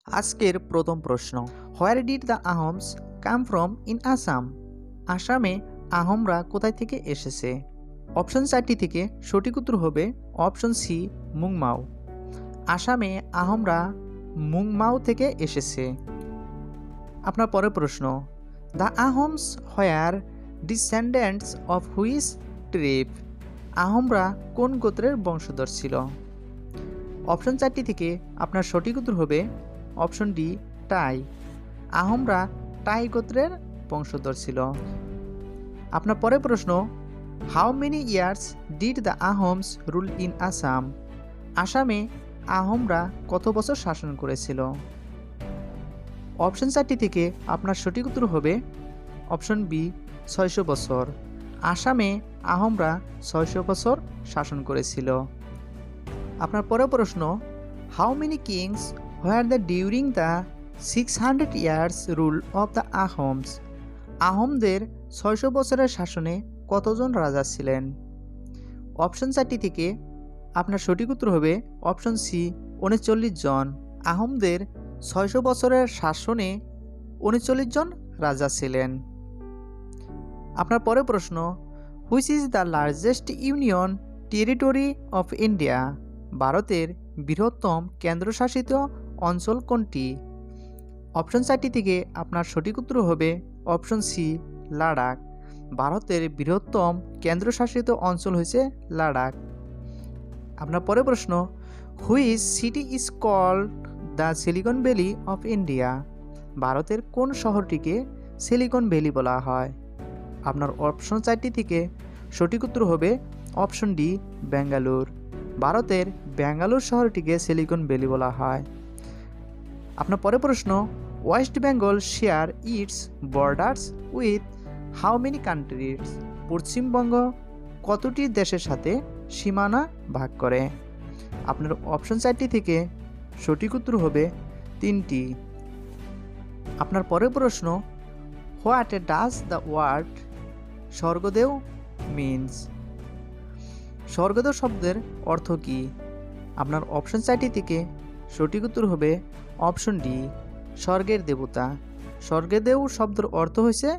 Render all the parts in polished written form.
আজকের প্রথম প্রশ্ন, where did the Ahoms come from in Assam? আসামে আহমরা কোথায় থেকে এসেছে? অপশন 4টি থেকে সঠিক উত্তর হবে অপশন সি মুংমাও। আসামে আহমরা মুংমাও থেকে এসেছে। আপনার পরের প্রশ্ন, the আহমস where descendants of which ট্রিব? আহমরা কোন গোত্রের বংশধর ছিল? অপশন 4টি থেকে আপনার সঠিক উত্তর হবে অপশন ডি টাই। আহমরা টাই গোত্রের বংশধর ছিল। আপনার পরের প্রশ্ন, how many years did the Ahoms rule in Assam? আসামে আহমরা কত বছর শাসন করেছিল? অপশন 4টি থেকে আপনার সঠিক উত্তর হবে অপশন বি 600 বছর। আসামে আহমরা 600 বছর শাসন করেছিল। আপনার পরের প্রশ্ন, how many kings were the during the 600 years rule of the Ahoms? আহমদের 600 বছরের শাসনে কতজন রাজা ছিলেন? অপশন 4টি থেকে আপনার সঠিক উত্তর হবে অপশন সি 39 জন। আহমদের 600 বছরের শাসনে 39 জন রাজা ছিলেন। আপনার পরের প্রশ্ন, which is the largest union territory of India? ভারতের বৃহত্তম কেন্দ্রশাসিত অঞ্চল কোনটি? অপশন 4টি থেকে আপনার সঠিক উত্তর হবে অপশন সি লাদাখ। ভারতের বৃহত্তম কেন্দ্রশাসিত অঞ্চল হয়েছে লাদাখ। আপনার পরের প্রশ্ন, which city is called the Silicon Valley of India? ভারতের কোন শহরটিকে সিলিকন ভ্যালি বলা হয়? আপনার অপশন 4টি থেকে সঠিক উত্তর হবে অপশন ডি বেঙ্গালুর। ভারতের বেঙ্গালুর শহরটিকে সিলিকন ভ্যালি বলা হয়। আপনার পরের প্রশ্ন, West Bengal share it's borders with how many countries? Paschimbanga কতটি দেশের সাথে সীমানা ভাগ করে? আপনার অপশন 4টি থেকে সঠিক উত্তর হবে 3টি। আপনার পরের প্রশ্ন, what does the word Swargadeo means? Swargadeo শব্দের অর্থ কী? আপনার অপশন 4টি থেকে সঠিক উত্তর হবে অপশন ডি স্বর্গের দেবতা। স্বর্গদেউ শব্দের অর্থ হয়েছে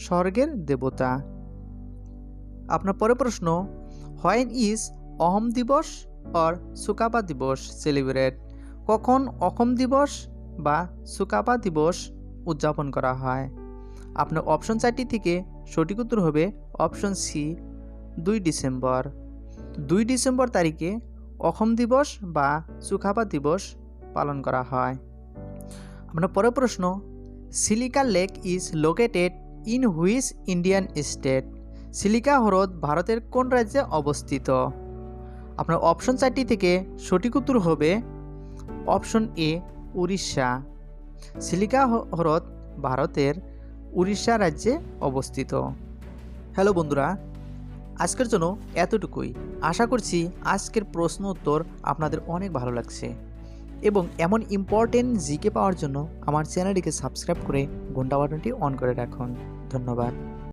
স্বর্গের দেবতা। আপনার পরের প্রশ্ন, হোয়েন ইজ অহম দিবস অর সুকাপা দিবস সেলিব্রেট? কখন অহম দিবস বা সুকাপা দিবস উদযাপন করা হয়? আপনার অপশন 4টি থেকে সঠিক উত্তর হবে অপশন সি 2 ডিসেম্বর। 2 ডিসেম্বর তারিখে অহম দিবস বা সুকাপা দিবস পালন করা হয়। আপনার পরের প্রশ্ন, silica lake is located in which Indian state? Silica হ্রদ ভারতের কোন রাজ্যে অবস্থিত? আপনার অপশন 4টি থেকে সঠিক উত্তর হবে অপশন এ উড়িষ্যা। সিলিকা হ্রদ ভারতের উড়িষ্যা রাজ্যে অবস্থিত। হ্যালো বন্ধুরা, আজকের জন্য এতটুকুই। আশা করছি আজকের প্রশ্ন উত্তর আপনাদের অনেক ভালো লাগছে এবং এমন ইম্পর্টেন্ট জিকে পাওয়ার জন্য আমার চ্যানেলটিকে সাবস্ক্রাইব করে ঘন্টা বাটনটি অন করে রাখুন। ধন্যবাদ।